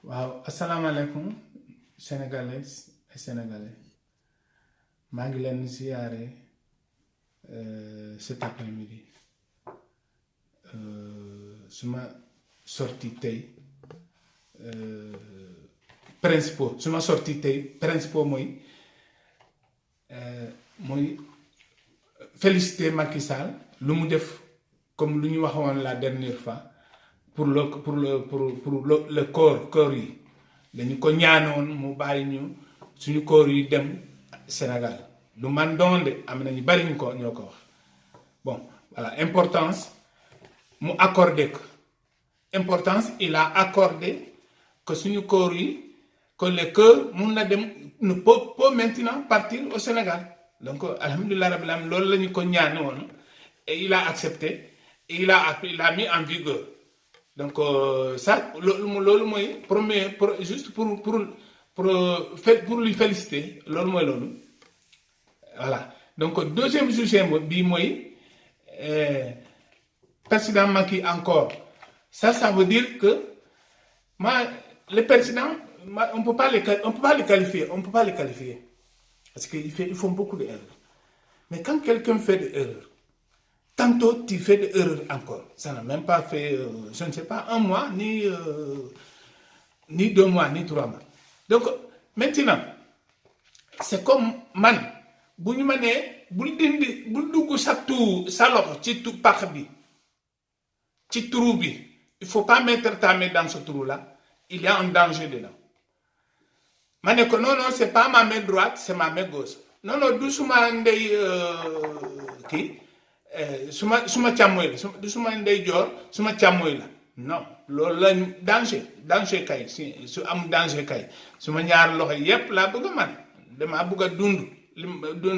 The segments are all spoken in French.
Waaw, asalaamaaleykum sénégalaises et sénégalais. maa ngi leen ziare cet après-midi suma sorti tey principaux mooy féliciter Macky Sall lu mu def comme lu ñu waxoon la dernière fois pour le corps yi dañu ko ñaanoon mu bàyyi ñu suñu corps yi dem Sénégal du man doon de am na ñu bari ñu ko ñoo ko wax bon voilà importance mu accordé que importance il a accordé que suñu corps yi que le cœur mun na dem ne peut maintenant partir au Sénégal donc alhamdulilah rabbil alamin loolu la ñu ko ñaanoon et il a accepté et il a mis en vigueur. Donc ça loolu mooy premier juste pour lui féliciter loolu mooy loolu voilà donc deuxième sujet bi mooy président Macky encore ça veut dire que le président on peut pas les qualifier parce que ils font beaucoup d'erreurs mais quand quelqu'un fait des erreurs tantôt tu fais des erreurs encore. Ça n'a même pas fait, je ne sais pas, un mois, ni 2 mois, ni 3 mois. Donc, maintenant, c'est comme man. Bu ñu ma nee bul dugg sa loxo ci pax bi ci trou bi il faut pas mettre ta main dans ce trou là il y a un danger dedans ma ne ko non c'est pas ma main droite c'est ma main gauche non du suma ndey kii suma càmmooy la du suma ndeyjoor suma càmmooy la non loolu la danger kay su am danger kay suma ñaar loxo yépp laa bëgg a man damaa bëgg a dund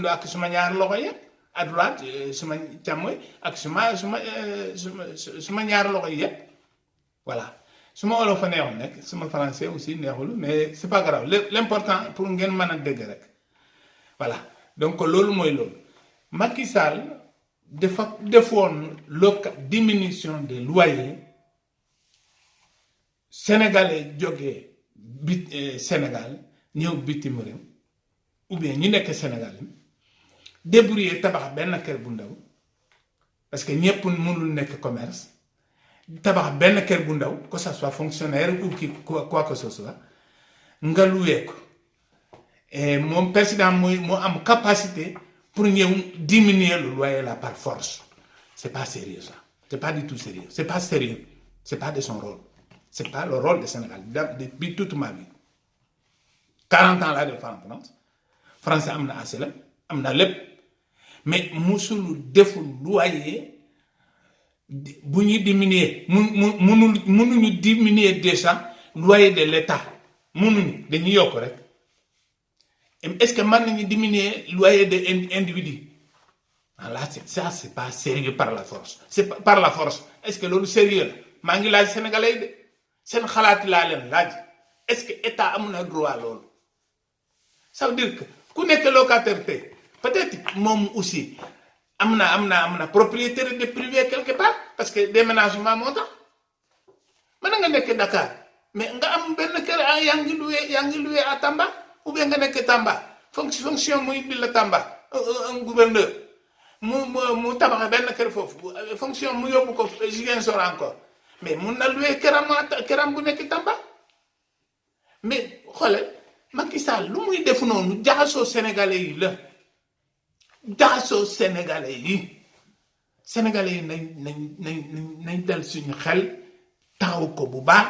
ak suma ñaar loxo yépp à droite suma càmmooy ak suma ñaar loxo yépp voilà suma wolof fa neexul nekk suma français aussi neexul mais c'est pas grave l'important pour ngeen mën a dégg rek voilà donc loolu mooy loolu Macky Sall defoon diminution des loyers sénégalais jógee Sénégal ñëw bitim réew ou bien ñu nekk Sénégal débrouiller tabax benn kër bu ndaw parce que ñëpp mënul nekk commerce tabax benn kër bu ndaw que ça soit fonctionnaire ou quoi que ce soit nga loué ko et mon président moo am capacité pour diminuer le loyer là par force. C'est pas sérieux ça. C'est pas du tout sérieux. C'est pas sérieux. C'est pas de son rôle. C'est pas le rôle du Sénégal. Depuis toute ma vie. 40 ans là de France. France am na HLM, am na lépp. Mais musul defu loyer bu ñu diminuer mënuñu diminuer déjà loyer de l'État. mënuñu dañuy yokk rek. Est-ce que maintenant diminuer le loyer des individus? Là, ça, c'est pas sérieux par la force. C'est pas par la force. Est-ce que c'est sérieux? Je suis là, Sénégalais, c'est un khalat là. Est-ce que l'État a un droit à l'eau? Ça veut dire que, quand on est locataire, peut-être moi aussi, amna propriétaire de privé quelque part, parce que déménagement montant. Maintenant, on est Dakar. Mais on a un kër yangi loué à Tamba. Ou bien nga nekk Tamba fonction muy indi la Tamba un gouverneur mu tabax benn kër foofu fonction mu yóbbu ko Ziguinchor encore mais mun na loué këram bu nekk Tamba mais xoolal Macky Sall lu muy def noonu jaxasoo sénégalais yi la jaxasoo sénégalais yi nañ dal suñu xel taxaw ko bu baax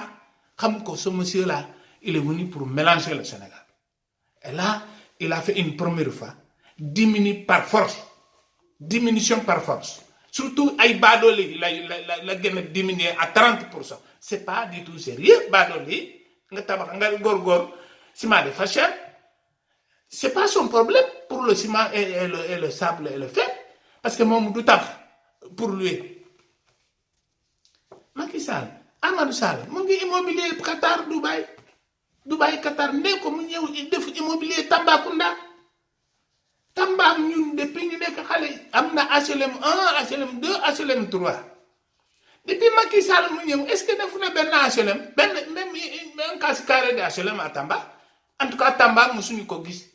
xam ko ce monsieur là il est venu pour mélanger le Sénégal. Et là, il a fait une première fois. Diminution par force. Surtout, il a diminué à 30%. C'est pas du tout sérieux, Badoli. C'est pas son problème pour le ciment et le sable et le fer. Parce que mon doutab, pour lui. Macky Sall, Amadou Sall, mon immobilier Qatar, Dubaï, Qatar, ne ko mu ñëw def immobilier Tambacounda Tamba ñun depuis ñu nekk xale am na HLM 1 HLM 2 HLM 3 Depuis Macky Sall mu ñëw est-ce que defu na benn HLM même un casse carré de HLM à Tamba en tout cas Tamba musuñu ko gis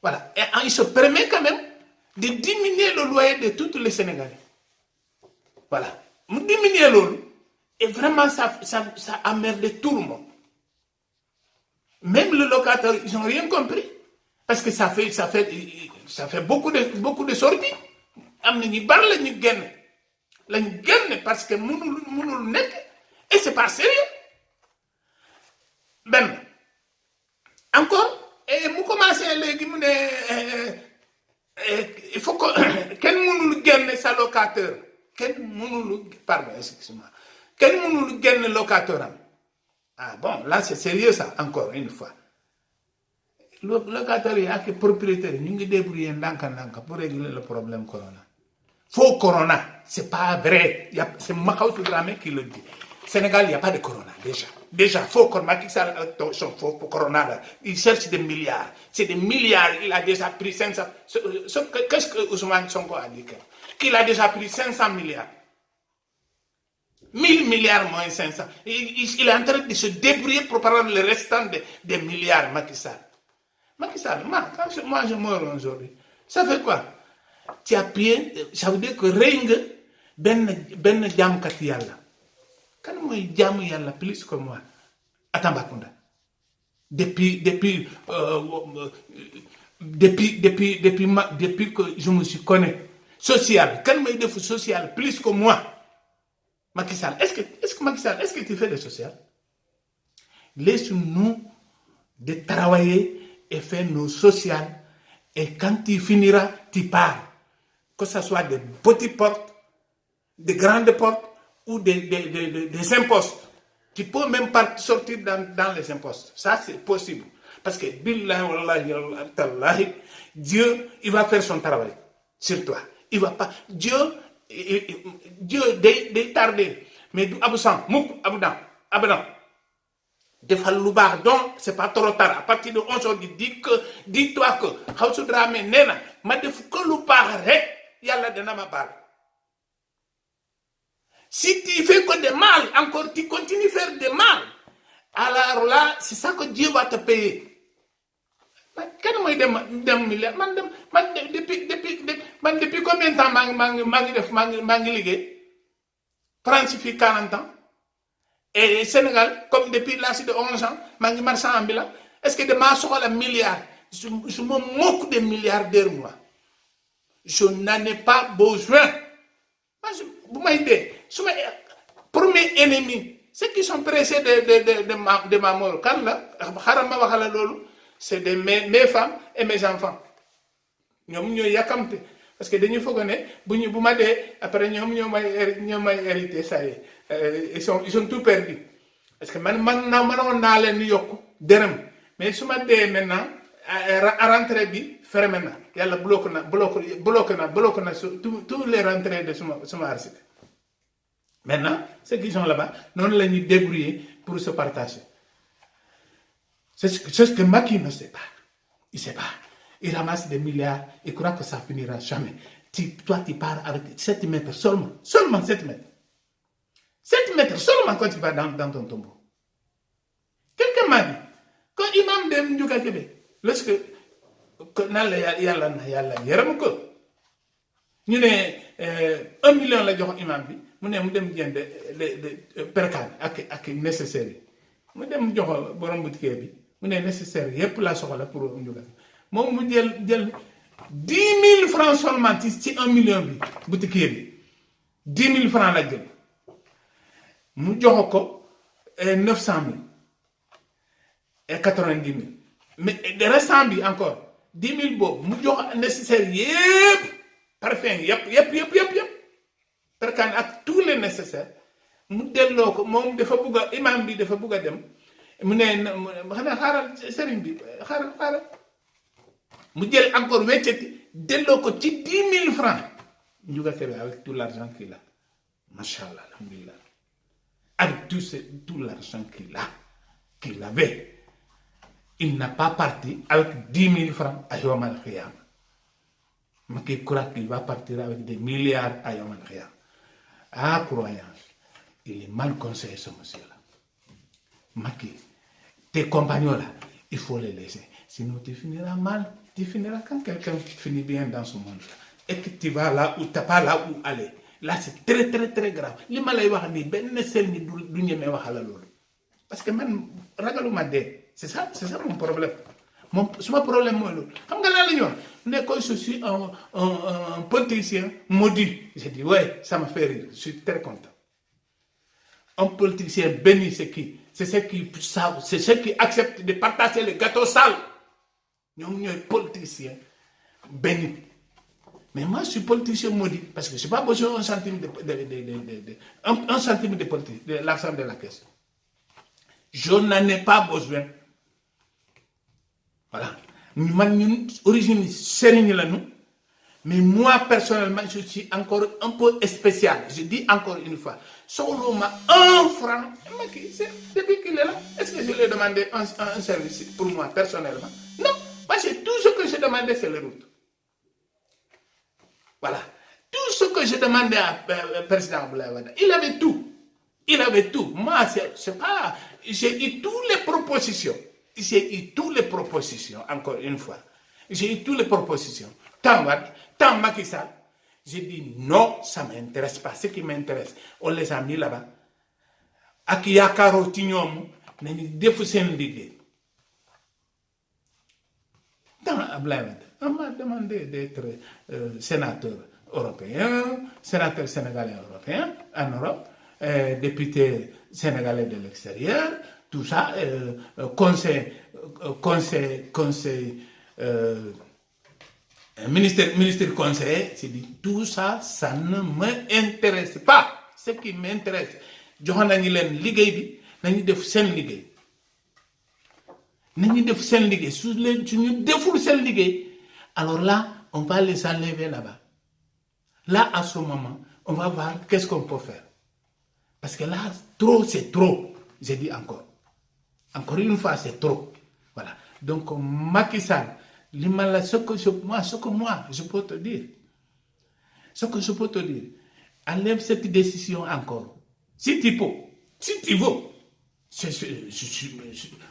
voilà et il se permet quand même de diminuer le loyer de tous les Sénégalais voilà mu diminuer loolu et vraiment ça a emmerdé tout le monde même le locataire ils ont rien compris parce que ça fait beaucoup de sorties am na ñu bari la ñu génn parce que mënul nekk et c'est pas sérieux ben encore et mu commencé léegi mu ne il faut que kenn mënul génn sa locataire kenn mënul pardon excuse-moi kenn mënul génn locataire am ah bon là c'est sérieux ça encore une fois locataire yi ak propriétaire ñu ngi débrouiller ndànk pour régler le problème corona faux corona c'est pas vrai c'est Makhawsu Dramé qui le dit Sénégal il n'y a pas de corona déjà faux corona qui ça son faux corona là il cherche des milliards c'est des milliards il a déjà pris 500 qu'est-ce que Ousmane Sonko a dit qu'il a déjà pris 500 milliards 1000 milliards moins 500 il est en train de se débrouiller pour prendre le restant des milliards Macky Sall moi je meurs aujourd'hui ça fait quoi tu as payé ça veut dire que rëy nga benn jaamkat yàlla kan mooy jaamu yàlla plus que moi à Tambacounda depuis que je me suis connu social kan mooy def social plus que moi Macky Sall est-ce que Macky Sall est-ce que tu fais le social laisse-nous de travailler et faire nos sociales et quand tu finiras tu pars que ce soit des petites portes, des grandes portes ou des impostes. Tu peux même pas sortir dans les impostes. Ça, c'est possible. Parce que, Dieu, il va faire son travail sur toi. Il va pas. Dieu, day tardé. Mais du absent, mouk, abdan. Defal lu baax donc c'est pas trop tard à partir de aujourd'hui dis-toi que Makhawsu Dramé nee na ma def ko lu baax rek yàlla dana ma baal si tu fais que de mal encore tu continues à faire de mal alors là c'est ça que Dieu va te payer kan mooy dem milliard man depuis combien de temps maa ngi liggéey France fii 40 ans et Sénégal comme depuis l'âge de 11 ans maa ngi marchand ambulant est-ce que damaa soxla milliards je me moque des milliardaires moi je n'en ai pas besoin bu may dee su ma premier ennemi ceux qui sont pressés de ma mort kan la xaaral ma wax la loolu c'est de mes femmes et mes enfants ñoom ñooy yàkkamte parce que dañuy foog ne bu ma dee après ñoom ñoo may hérité ça y est ils sont tout perdus parce que manoon naa leen yokku dërëm mais su ma dee maintenant à rentrée bi fermé na yàlla bloqué na tous les rentrées de suma archive maintenant ceux qui sont là-bas noonu la ñuy débrouiller pour se partager c'est ce que Macky ne sait pas il sait pas il ramasse des milliards il croit que ça finira jamais toi tu pars avec 7 mètres seulement 7 mètres 7 mètres seulement quand tu vas dans ton tombeau. Quelqu'un m'a dit, quand imam dem Ndiouga Kébé, lorsque nan la yàlla yaram ko ñu ne 1 million la jox imam bi mu ne mu dem jënd perkaan ak nécessaire yi mu dem jox borom boutique bi mu ne nécessaire yépp la soxla pour Ndiouga moom mu jël 10 000 francs seulement ci 1 million bi boutique bi 10 000 francs la jël mu jox ko 900 000 et 90 000 mais le restant bi encore 10 000 boobu mu jox nécessaire yépp parfum yépp perkaan ak tous les nécessaires mu delloo ko moom dafa bugg a imam bi dafa bugg a dem mu ne xanaa xaaral sëriñ bi xaaral mu jël encore wecceti delloo ko ci 10 000 francs Ndiouga Kébé avec tout l'argent qu'il a machallah alhamdulillah avec tout l'argent qu'il avait il n'a pas parti avec 10 000 francs à Yom Al-Khiyam. Mais qui croit qu'il va partir avec des milliards à Yom Al-Khiyam. Ah, croyance. Il est mal conseillé, ce monsieur-là. Macky, tes compagnons là, il faut les laisser. Sinon, tu finiras mal. Tu finiras quand quelqu'un finit bien dans ce monde-là. Et que tu vas là où tu n'as pas là où aller. Là, c'est très, très, très grave. Les malades, parce que même, c'est ça mon problème. Mon problème, moi, comme je suis un politicien maudit. J'ai dit, ouais, ça m'a fait rire. Je suis très content. Un politicien béni, c'est qui? C'est ceux qui savent, c'est ceux qui acceptent de partager les gâteaux sales. Nous sommes politiciens bénis. Mais moi, je suis politicien maudit parce que je n'ai pas besoin d'un centime un centime de politique, de l'argent de la caisse. Je n'en ai pas besoin. Voilà. Nous, origine sérigne là nous. Mais moi, personnellement, je suis encore un peu spécial. Je dis encore une fois. Solo m'a 1 franc. Depuis qu'il est là, est-ce que je lui ai demandé un service pour moi, personnellement? Non. Parce que tout ce que je demandais, c'est les routes. Voilà. Tout ce que je demandais à président Abdoulaye Wade, il avait tout. Il avait tout. Moi, c'est pas... J'ai eu toutes les propositions. J'ai eu toutes les propositions, encore une fois. J'ai eu toutes les propositions. Tant Macky Sall, j'ai dit non, ça ne m'intéresse pas. Ce qui m'intéresse, on les a mis là-bas. Ak yaakaaroo ci ñoom nañu defu seen liggéey. Dans Abdoulaye Wade, on m'a demandé d'être sénateur européen, sénateur sénégalais européen en Europe, député sénégalais de l'extérieur, tout ça, conseil ministre conseiller, j'ai dit tout ça, ça ne m'intéresse pas. Ce qui m'intéresse, joxoon nañu leen liggéey bi nañu def seen liggéey. Nañu def seen liggéey su ñu deful seen liggéey, alors là, on va les enlever là-bas. Là, à ce moment, on va voir qu'est-ce qu'on peut faire. Parce que là, trop, c'est trop. J'ai dit encore. Encore une fois, c'est trop. Voilà. Donc, Macky Sall, ce que moi, je peux te dire. Ce que je peux te dire. Enlève cette décision encore. Si tu peux. Si tu veux.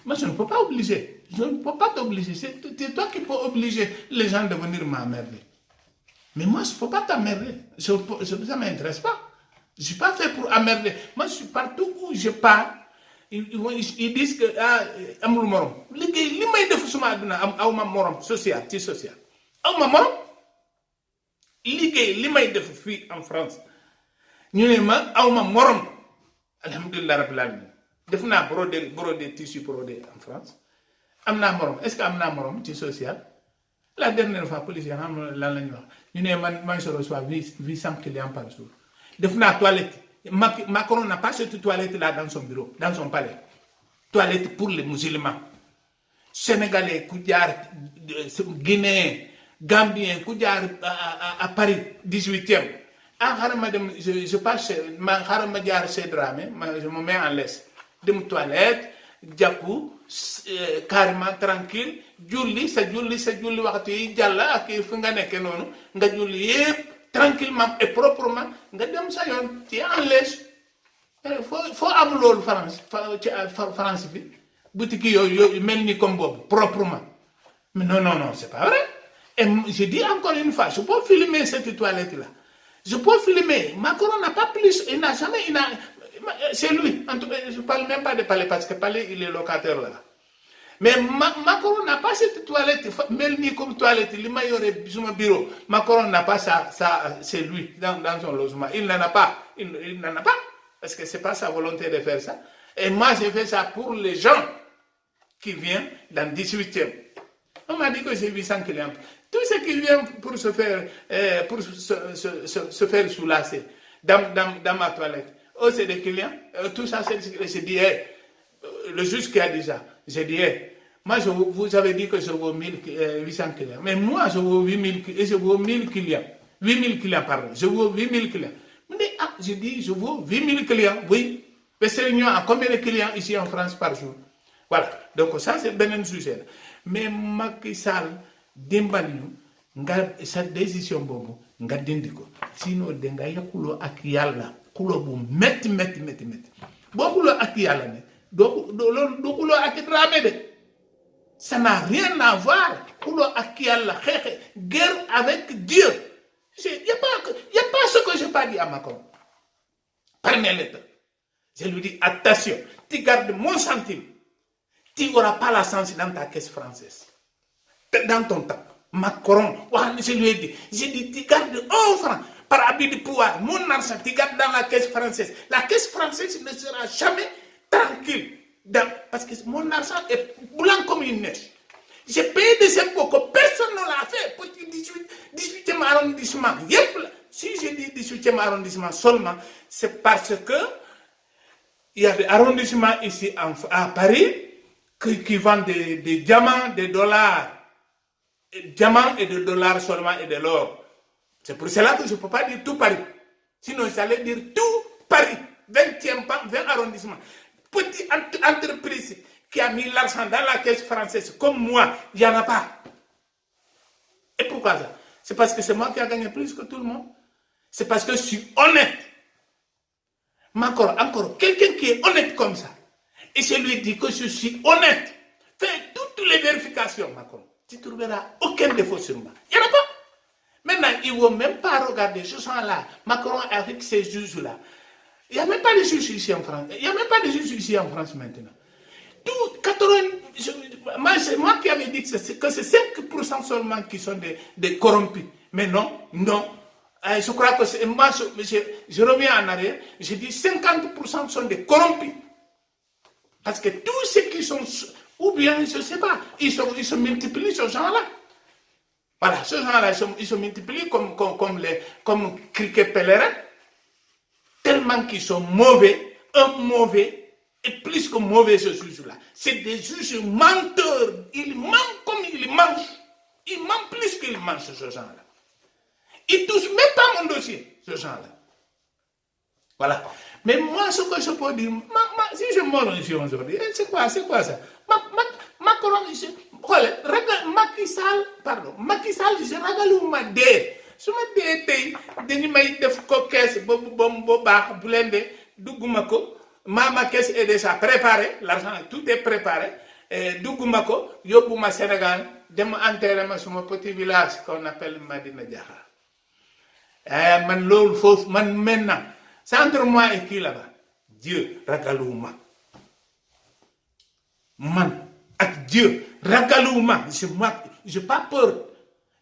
Moi, je ne peux pas obliger. Je ne peux pas t'obliger. C'est toi qui peux obliger les gens de venir m'emmerder. Mais moi, je ne peux pas t'emmerder. Ça ne m'intéresse pas. Je ne suis pas fait pour emmerder. Moi, je suis partout où je pars. Ils disent que amul morom. Li may def suma aduna aw ma morom social, ci social. Aw ma morom. Liggéey li may def fii en France. Ñu ne ma aw ma morom. Alhamdulillah rabbil alamin. Def naa brodé tissu brodé en France. Am naa morom. Est-ce que am naa morom ci social? La dernière fois, policier, lan la ñu wax. Ñu ne man je reçois 800 clients par jour. Def naa toilette. Macron n'a pas cette toilette-là dans son bureau, dans son palais. Toilette pour les musulmans. Sénégalais, Koudjar, Guinéens, Gambiens, Koudjar à Paris, 18e. Je passe chez Dramé, je me mets en laisse. De ma toilette, Diapou, carrément tranquille, Julli, waxtu yi jàlla ak fu nga nekk noonu nga julli yépp tranquillement et proprement nga dem sa yoon ci en lèche faut am loolu France bi boutique yooyu mel ni comme boobu proprement mais non c'est pas vrai. Et je dis encore une fois, je peux filmer cette toilette là, je peux filmer. Macron n'a pas plus, il n'a jamais, c'est lui, je parle même pas de Palais parce que Palais il est locataire là. Mais Macron n'a pas cette toilette, même ni comme toilette, il m'a yoré sur mon bureau. Macron n'a pas ça c'est lui, dans son logement. Il n'en a pas. Il n'en a pas. Parce que ce n'est pas sa volonté de faire ça. Et moi, j'ai fait ça pour les gens qui viennent dans 18e. On m'a dit que j'ai 800 clients. Tout ce qui vient pour se faire soulager dans ma toilette. Oh, c'est des clients. Tout ça, c'est dit, le juge qui a dit ça. J'ai dit, moi, vous avez dit que je vaux 800 clients. Mais moi, je vaux 1000 clients. 8000 clients, pardon. Je vaux 8000 clients. Mais j'ai dit, je vaux 8000 clients. Oui. Mais c'est l'union à combien de clients ici en France par jour? Voilà. Donc, ça, c'est un sujet. Mais Macky Sall, dimbali nga sa décision bobu nga dindiko. Sinon, de nga yakulo ak yalla xuloo bu metti boo xuloo ak yàlla ne doo xuloo ak Dramé de ça n'a rien à voir xuloo ak yàlla xeexe guerre avec Dieu y a pas ce que je n'ai pas dit à Macron par mes lettres. Je lui dis attention, tu gardes mon centime, tu n'auras pas la chance dans ta caisse française dans ton temps. Macron, je lui ai dit, j'ai dit tu gardes 1 franc par abus de pouvoir, mon argent, tu gardes dans la caisse française. La caisse française ne sera jamais tranquille parce que mon argent est blanc comme une neige. J'ai payé des impôts que personne ne l'a fait pour le 18e arrondissement. Si je dis 18e arrondissement seulement, c'est parce que il y a des arrondissements ici à Paris qui vendent des diamants, des dollars. Diamants et de dollars seulement et de l'or. C'est pour cela que je ne peux pas dire tout Paris. Sinon, j'allais dire tout Paris. 20 arrondissements. Petite entreprise qui a mis l'argent dans la caisse française comme moi, il n'y en a pas. Et pourquoi ça? C'est parce que c'est moi qui ai gagné plus que tout le monde. C'est parce que je suis honnête. Mais encore, quelqu'un qui est honnête comme ça, et je lui dis que je suis honnête, fais toutes les vérifications, Macron. Tu ne trouveras aucun défaut sur moi. Il n'y en a pas. Maintenant, il ne faut même pas regarder ce sont-là. Macron avec ces juges-là. Il n'y a même pas de juges ici en France. Il n'y a même pas de juges ici en France maintenant. Tout 80... C'est moi qui avais dit que c'est 5% seulement qui sont des corrompus. Mais non. Je crois que moi, je reviens en arrière. Je dis 50% sont des corrompus. Parce que tous ceux qui sont... Ou bien, je ne sais pas, ils se multiplient, ces gens-là. Voilà, ces gens-là, ils se multiplient comme criquets pèlerins, tellement qu'ils sont mauvais, et plus que mauvais, ce juge-là. C'est des juges menteurs. Ils mentent comme ils mangent. Ils mentent plus qu'ils mangent, ces gens-là. Ils ne touchent même pas mon dossier, ces gens-là. Voilà. Mais moi, ce que je peux dire, si je meurs ici aujourd'hui, c'est quoi ça? Macron, Macky Sall, je ragaluma dee. Su ma dee tey dañu may def ko kees ba baax bu leen de dugguma ko ma caisse est déjà préparée, l'argent tout est préparé dugguma ko yóbbuma Sénégal dem enterrer ma suma petit village qu'on appelle Madina Diakhar. Man loolu foofu man maintenant c'est entre moi et qui là-bas? Dieu, ragaluma. Man, avec Dieu, ragaluma. Je n'ai pas peur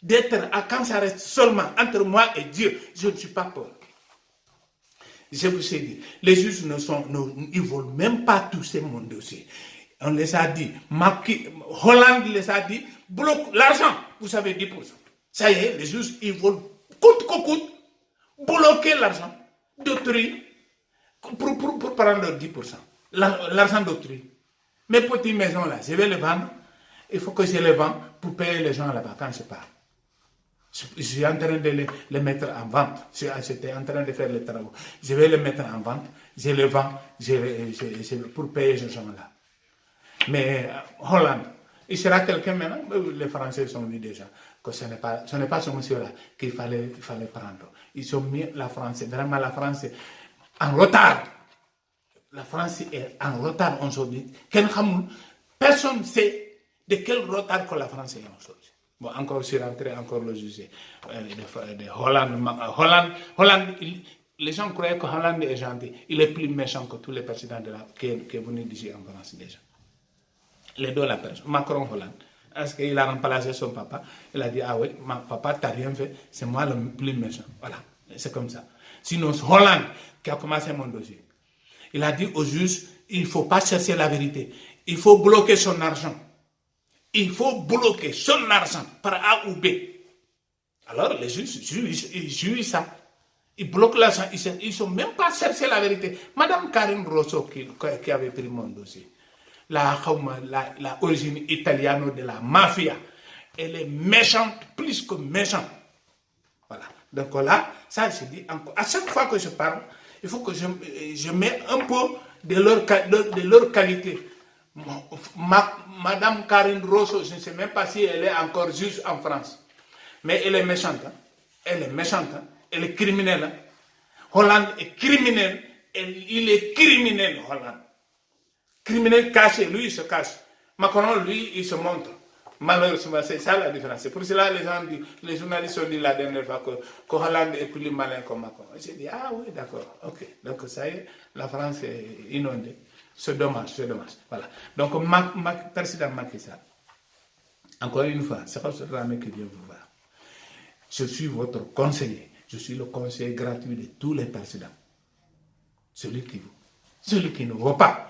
d'être, quand ça reste seulement entre moi et Dieu, je ne suis pas peur. Je vous ai dit, les juges ils ne veulent même pas toucher mon dossier. On les a dit, Hollande les a dit, bloque l'argent, vous savez 10%. Ça y est, les juges, ils veulent coûte que coûte bloquer l'argent d'autrui pour prendre 10%. L'argent d'autrui. Mes petites maisons là, je vais les vendre. Il faut que je les vende pour payer les gens là-bas quand je pars. Je suis en train de les mettre en vente. J'étais en train de faire les travaux. Je vais les mettre en vente. Je les vends pour payer ces gens-là. Mais Hollande, il sera quelqu'un maintenant. Les Français sont dit déjà que ce n'est pas ce monsieur-là qu'il fallait prendre. Ils ont mis la France, vraiment la France en retard. La France est en retard aujourd'hui. Personne ne sait de quel retard que la France est aujourd'hui. Bon, encore, je suis rentré, encore le juger de Hollande. Les gens croyaient que Hollande est gentil. Il est plus méchant que tous les présidents qui est venu d'ici en France déjà. Les deux la personne. Macron, Hollande. Est-ce qu'il a remplacé son papa? Il a dit, ah oui, papa, t'as rien fait, c'est moi le plus méchant. Voilà, c'est comme ça. Sinon, c'est Hollande qui a commencé mon dossier. Il a dit aux juges, il ne faut pas chercher la vérité. Il faut bloquer son argent. Il faut bloquer son argent par A ou B. Alors, les juges, ils jugent ça. Ils bloquent l'argent. Ils ne sont même pas chercher la vérité. Madame Karine Rosso, qui avait pris mon dossier, la origine italienne de la mafia, elle est méchante, plus que méchante. Voilà. Donc là, ça, je dis encore. À chaque fois que je parle, il faut que je mets un peu de leur qualité. Madame Karine Rosso, je ne sais même pas si elle est encore juge en France. Mais elle est méchante. Hein? Elle est méchante. Hein? Elle est criminelle. Hein? Hollande est criminel, et il est criminel, Hollande. Criminel caché, lui il se cache. Macron, lui, il se montre. Malheureusement, c'est ça la différence. C'est pour cela que les journalistes ont dit la dernière fois que Hollande est plus malin que Macron. J'ai dit, ah oui, d'accord, ok. Donc ça y est, la France est inondée. C'est dommage, c'est dommage. Voilà. Donc, président Macky Sall, encore une fois, c'est pas ce drame qui vient vous voir. Je suis votre conseiller. Je suis le conseiller gratuit de tous les présidents. Celui qui ne vaut pas.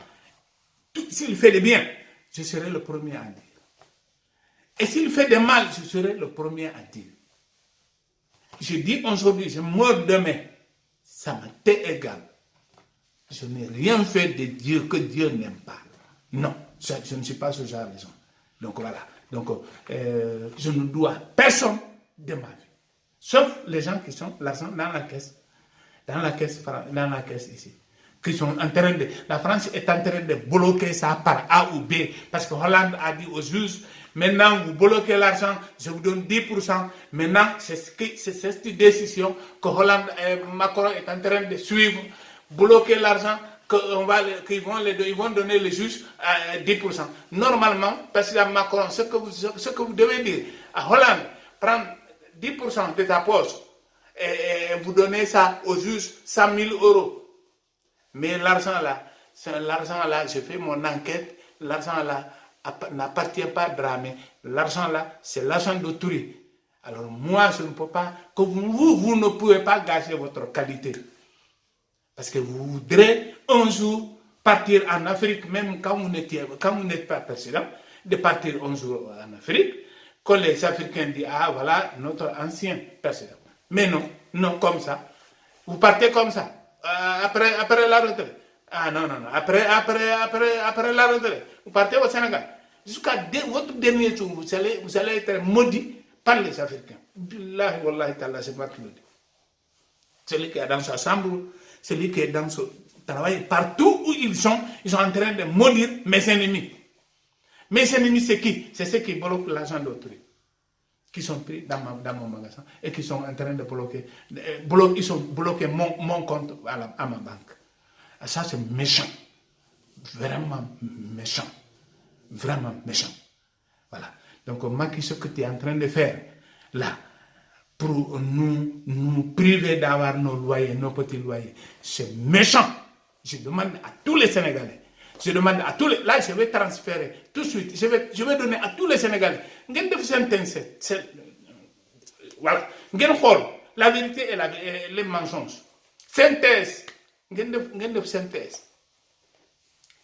S'il fait des bien, je serai le premier à dire. Et s'il fait des mal, je serai le premier à dire. Je dis aujourd'hui, je meurs demain. Ça m'est égal. Je n'ai rien fait de Dieu que Dieu n'aime pas. Non, je ne suis pas ce genre de gens. Donc voilà. Donc, je ne dois personne de ma vie. Sauf les gens qui sont l'argent dans la caisse ici. Qui sont en train de, la France est en train de bloquer ça par A ou B. Parce que Hollande a dit aux juges, maintenant vous bloquez l'argent, je vous donne 10%. Maintenant, c'est cette décision que Hollande et Macron est en train de suivre. Bloquer l'argent, qu'ils vont donner les juges à 10%. Normalement, président Macron, ce que vous devez dire à Hollande, prendre 10% de ta poche et vous donnez ça aux juges, 100 000 euros. Mais l'argent là, j'ai fait mon enquête, l'argent là n'appartient pas à Dramé. L'argent là, c'est l'argent d'autrui. Alors moi, je ne peux pas, que vous ne pouvez pas gâcher votre qualité. Parce que vous voudrez un jour partir en Afrique, même quand vous n'êtes pas président, de partir un jour en Afrique, que les Africains disent, ah voilà, notre ancien président. Mais non, comme ça. Vous partez comme ça. Après la retraite. Ah non. Après la retraite. Vous partez au Sénégal. Jusqu'à votre dernier tour, vous allez être maudit par les Africains. Billahi wallahi ta'ala, c'est moi qui le dis. Celui qui est dans sa chambre, celui qui est dans son travail, partout où ils sont en train de maudire mes ennemis. Mes ennemis, c'est qui? C'est ceux qui bloquent l'argent d'autrui, qui sont pris dans mon magasin et qui sont en train de bloquer. Ils ont bloqué mon compte à ma banque. Et ça, c'est méchant. Vraiment méchant. Vraiment méchant. Voilà. Donc, Macky, ce que tu es en train de faire, là, pour nous priver d'avoir nos loyers, nos petits loyers, c'est méchant. Je demande à tous les Sénégalais. Là, je vais transférer tout de suite. Je vais donner à tous les Sénégalais. Voilà. La vérité et les mensonges. Synthèse. Synthèse.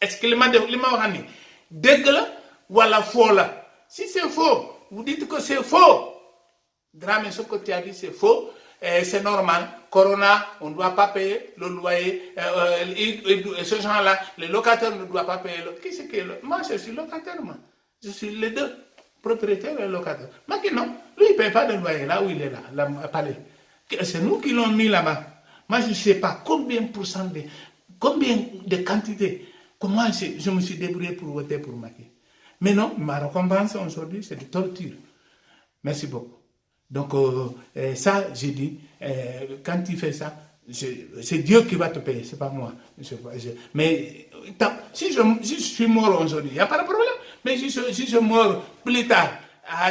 Est-ce que les gens dégueule ou la faux là? Si c'est faux, vous dites que c'est faux. Dramé, ce que tu as dit, c'est faux. C'est normal. Corona, on ne doit pas payer le loyer. Ce gens-là, les locataires ne doivent pas payer. Qui c'est qui est moi, je suis locataire, moi. Je suis les deux, propriétaires et locataires. Mais non, lui, il ne paye pas de loyer là où il est là, à Palais. C'est nous qui l'ont mis là-bas. Moi, je ne sais pas combien de quantité. Comment je me suis débrouillé pour voter pour Macky. Mais non, ma récompense aujourd'hui, c'est de torture. Merci beaucoup. Donc, ça, j'ai dit, quand tu fais ça, c'est Dieu qui va te payer, c'est pas moi. Mais si je suis mort aujourd'hui, il n'y a pas de problème. Mais si je meurs plus tard,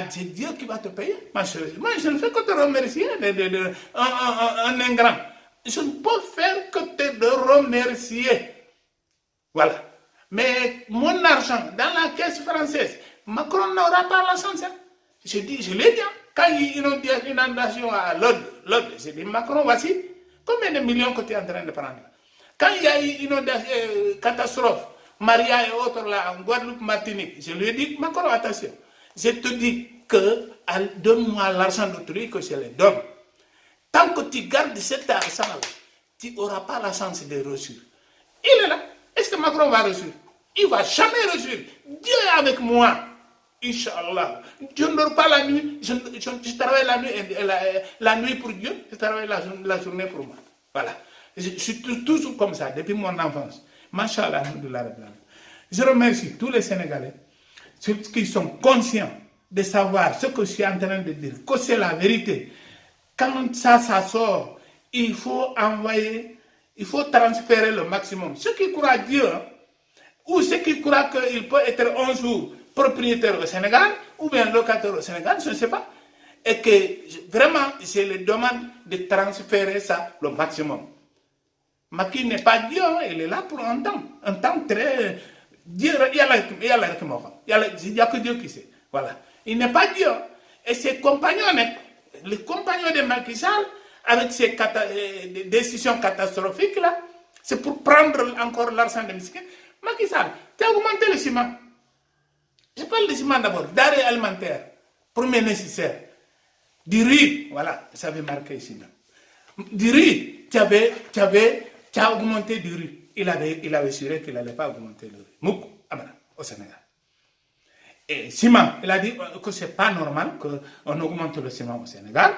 c'est Dieu qui va te payer. Moi, je ne fais que te remercier, un ingrat. Je ne peux faire que te remercier. Voilà. Mais mon argent dans la caisse française, Macron n'aura pas la chance. Je l'ai dit. Quand il y a une inondation à l'autre, j'ai dit Macron, voici combien de millions que tu es en train de prendre. Quand il y a une catastrophe, Maria et autres là, en Guadeloupe, Martinique, je lui ai dit Macron, attention, je te dis que donne-moi l'argent d'autrui que je le donne. Tant que tu gardes cet argent-là, tu n'auras pas la chance de réussir. Il est là. Est-ce que Macron va réussir? Il ne va jamais réussir. Dieu est avec moi. Inch'Allah. Je ne dors pas la nuit. Je travaille la nuit pour Dieu. Je travaille la journée pour moi. Voilà. Je suis toujours comme ça depuis mon enfance. Masha'Allah. Je remercie tous les Sénégalais, ceux qui sont conscients de savoir ce que je suis en train de dire, que c'est la vérité. Quand ça sort, il faut envoyer, il faut transférer le maximum. Ceux qui croient Dieu, hein, ou ceux qui croient qu'il peut être un jour propriétaire au Sénégal, ou bien locataire au Sénégal, je ne sais pas. Et que vraiment, je les demande de transférer ça le maximum. Macky n'est pas Dieu, hein, il est là pour un temps très... Dieu, il y a que Dieu qui sait. Voilà. Il n'est pas Dieu. Et ses compagnons, les compagnons de Macky Sall, avec ces décisions catastrophiques là, c'est pour prendre encore l'argent des misquins. Macky Sall, tu as augmenté le ciment. Je parle du ciment d'abord, d'arrêt alimentaire, premier nécessaire. Du riz, voilà, ça avait marqué ici. Du riz, tu as augmenté du riz. Il avait assuré qu'il n'allait pas augmenter le riz. Moukou, au Sénégal. Et ciment, il a dit que ce n'est pas normal qu'on augmente le ciment au Sénégal,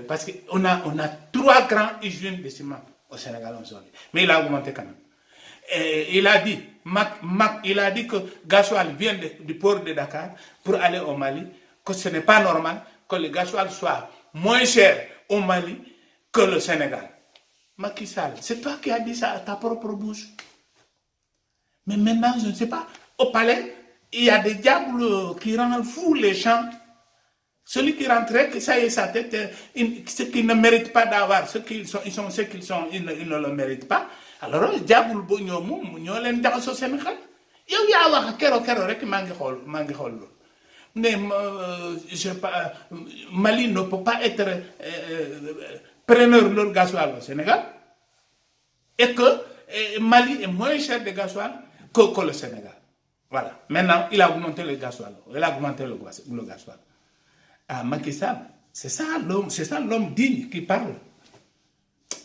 parce qu'on a 3 grands usines de ciment au Sénégal aujourd'hui. Mais il a augmenté quand même. Et il a dit que gasoil vient du port de Dakar pour aller au Mali, que ce n'est pas normal que le gasoil soit moins cher au Mali que le Sénégal. Macky Sall, c'est toi qui as dit ça à ta propre bouche. Mais maintenant, je ne sais pas, au palais, il y a des diables qui rendent fous les gens. Celui qui rentrait, que ça y est, sa tête, ceux qui ne méritent pas d'avoir, ceux qu'ils sont, ils ne le méritent pas. Alors, les diables, ils sont Sénégal. Il y a kero rek mangi xol. Mais Mali ne peut pas être preneur de leur gasoil au Sénégal. Et que Mali est moins cher de gasoil que le Sénégal. Voilà. Maintenant, il a augmenté le gasoil. Il a augmenté le gasoil. Ah, Macky Sall, c'est ça l'homme digne qui parle.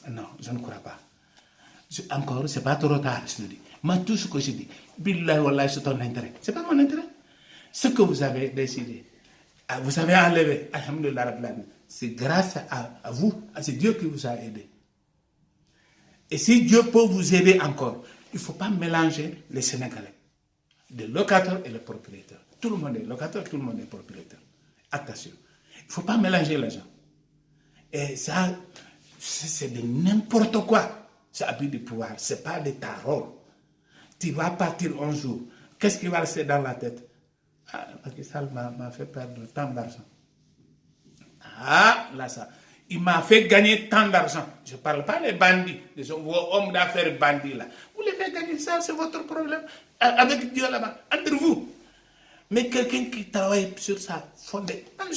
Non, je ne crois pas. Encore, c'est pas trop tard, je te dis. Moi, tout ce que je dis, billah wallah, c'est ton intérêt. C'est pas mon intérêt. Ce que vous avez décidé, vous avez enlevé, alhamdoulilah, c'est grâce à vous, c'est Dieu qui vous a aidé. Et si Dieu peut vous aider encore, il ne faut pas mélanger les Sénégalais, les locataires et les propriétaires. Tout le monde est locataire, tout le monde est propriétaire. Attention, il ne faut pas mélanger les gens. Et ça, c'est de n'importe quoi. C'est abus de pouvoir, ce n'est pas de ta rôle. Tu vas partir un jour. Qu'est-ce qui va rester dans la tête? Ah, Macky Sall m'a fait perdre tant d'argent. Ah, là ça. Il m'a fait gagner tant d'argent. Je ne parle pas des bandits, des hommes d'affaires bandits là. Vous les faites gagner ça, c'est votre problème. Avec Dieu là-bas, entre vous. Mais quelqu'un qui travaille sur ça, fondé. Moi,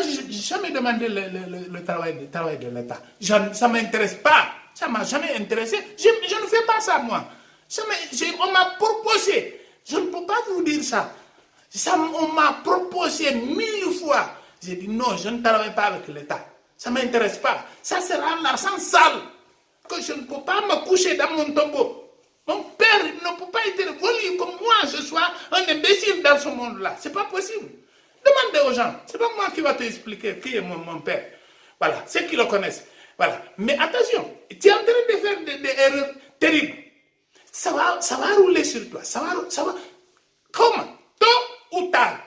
je n'ai jamais demandé le travail de l'État. Ça ne m'intéresse pas. Ça ne m'a jamais intéressé. Je ne fais pas ça, moi. On m'a proposé. Je ne peux pas vous dire ça. On m'a proposé 1000 fois. J'ai dit non, je ne travaille pas avec l'État. Ça ne m'intéresse pas. Ça sera l'argent sale. Que je ne peux pas me coucher dans mon tombeau. Mon père ne peut pas être volé comme moi, je sois un imbécile dans ce monde-là. Ce n'est pas possible. Demandez aux gens. Ce n'est pas moi qui va t'expliquer qui est mon père. Voilà, ceux qui le connaissent. Voilà. Mais attention, tu es en train de faire des erreurs terribles. Ça va rouler sur toi. Ça va. Comment? Tôt ou tard.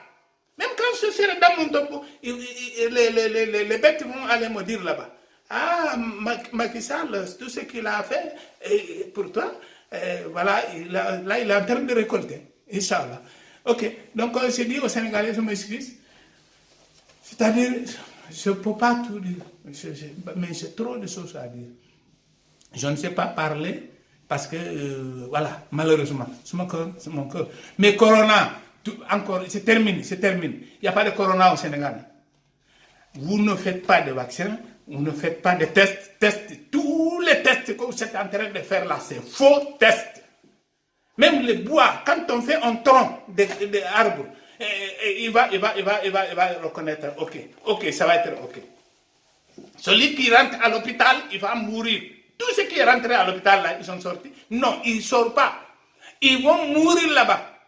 Même quand je serai dans mon tombeau, les bêtes vont aller me dire là-bas. Ah, Macky Sall, tout ce qu'il a fait pour toi, voilà, là, il est en train de récolter. Inch'Allah. Ok, donc je dis aux Sénégalais, je m'excuse. C'est-à-dire, je ne peux pas tout dire, mais j'ai trop de choses à dire. Je ne sais pas parler parce que, voilà, malheureusement, c'est mon cœur. Mais Corona, encore, c'est terminé. Il n'y a pas de Corona au Sénégal. Vous ne faites pas de vaccins, vous ne faites pas de tests. Tous les tests que vous êtes en train de faire là, c'est faux tests. Même les bois, quand on fait un tronc d'arbres, il va reconnaître, ok, ça va être ok. Celui qui rentre à l'hôpital, il va mourir. Tous ceux qui sont rentrés à l'hôpital, là, ils sont sortis. Non, ils ne sortent pas. Ils vont mourir là-bas.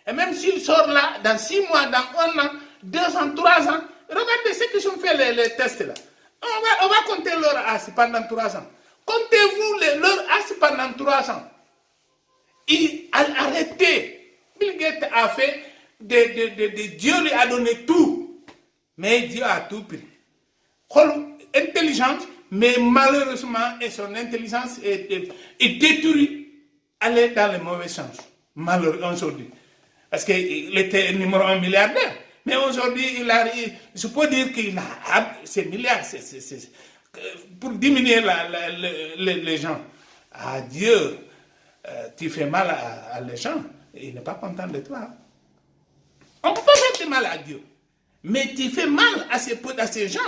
Et même s'ils sortent là, dans 6 mois, dans 1 an, 2 ans, 3 ans, regardez ceux qui ont fait les tests là. On va compter leur âge pendant 3 ans. Comptez-vous leur âge pendant 3 ans. Arrêtez. Bill Gates a fait, Dieu lui a donné tout. Mais Dieu a tout pris. Intelligence, mais malheureusement, et son intelligence est détruite, elle est dans le mauvais sens, malheureusement aujourd'hui. Parce qu'il était numéro 1 milliardaire. Mais aujourd'hui, je peux dire qu'il a ces milliards pour diminuer les gens. Ah Dieu, tu fais mal à les gens. Il n'est pas content de toi. On ne peut pas faire du mal à Dieu. Mais tu fais mal à ces gens.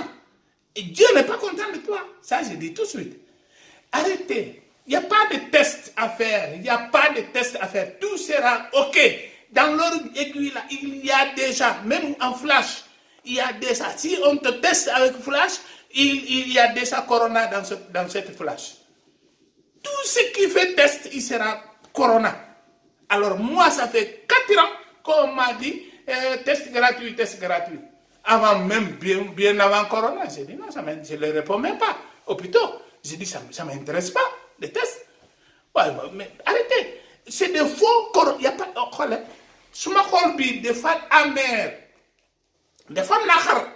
Et Dieu n'est pas content de toi. Ça, je dis tout de suite. Arrêtez. Il n'y a pas de test à faire. Il n'y a pas de test à faire. Tout sera OK. Dans leur aiguille, là, il y a déjà, même en flash, il y a déjà, si on te teste avec flash, il y a déjà corona dans cette flash. Tout ce qui fait test, il sera corona. Alors moi, ça fait 4 ans qu'on m'a dit, test gratuit. Avant même, bien avant corona, j'ai dit non, je ne le réponds même pas. Hôpitaux, j'ai dit ça ne m'intéresse pas, les tests. Ouais, mais arrêtez, c'est des faux corona. Il n'y a pas, suma xol bi dafa amer dafa naxar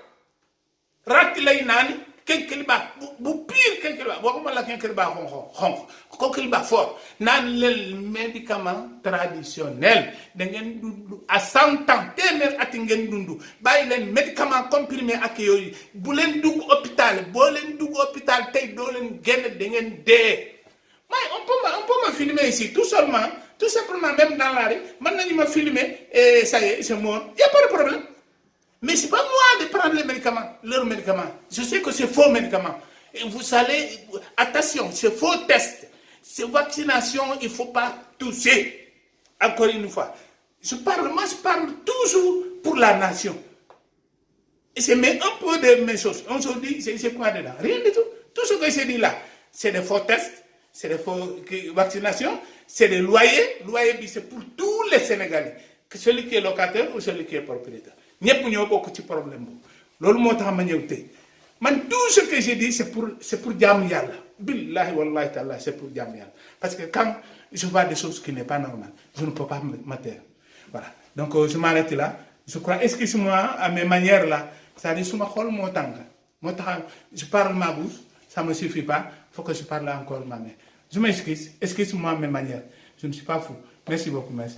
rat lay nani kenkel ba bu pire kenkel ba waxuma la kenkel ba xonx kenkel ba fort nan le médicament traditionnel da ngeen dundu à 100 ans témer at ngeen dundu bàyyi leen médicament comprimé ak yooyu bu leen dugg hôpital boo leen dugg hôpital tey doo leen génn da ngeen dee. On peut me filmer ici, tout simplement, même dans la rue. Maintenant, il m'a filmé et ça y est, c'est mort. Il n'y a pas de problème. Mais ce n'est pas moi de prendre les médicaments, leurs médicaments. Je sais que c'est faux médicaments. Et vous allez, attention, c'est faux test. C'est vaccination, il ne faut pas tousser. Encore une fois. Je parle toujours pour la nation. Et c'est un peu de mes choses. Aujourd'hui, c'est quoi dedans? Rien du tout. Tout ce que j'ai dit là, c'est des faux tests. C'est des faux vaccinations, c'est des loyers. Loyer, c'est pour tous les Sénégalais. Que celui qui est locataire ou celui qui est propriétaire. Nous n'avons pas de problème. Tout ce que j'ai dit, c'est pour Jam Yalla. Billahi wallahi ta'ala, c'est pour Jam Yalla. Parce que quand je vois des choses qui n'est pas normales, je ne peux pas me taire. Voilà. Donc, je m'arrête là. Je crois, excuse-moi, à mes manières là, ça dit, je parle ma bouche, ça ne me suffit pas. Il faut que je parle encore ma main. Je m'excuse, excuse-moi mes manières. Je ne suis pas fou. Merci beaucoup, merci.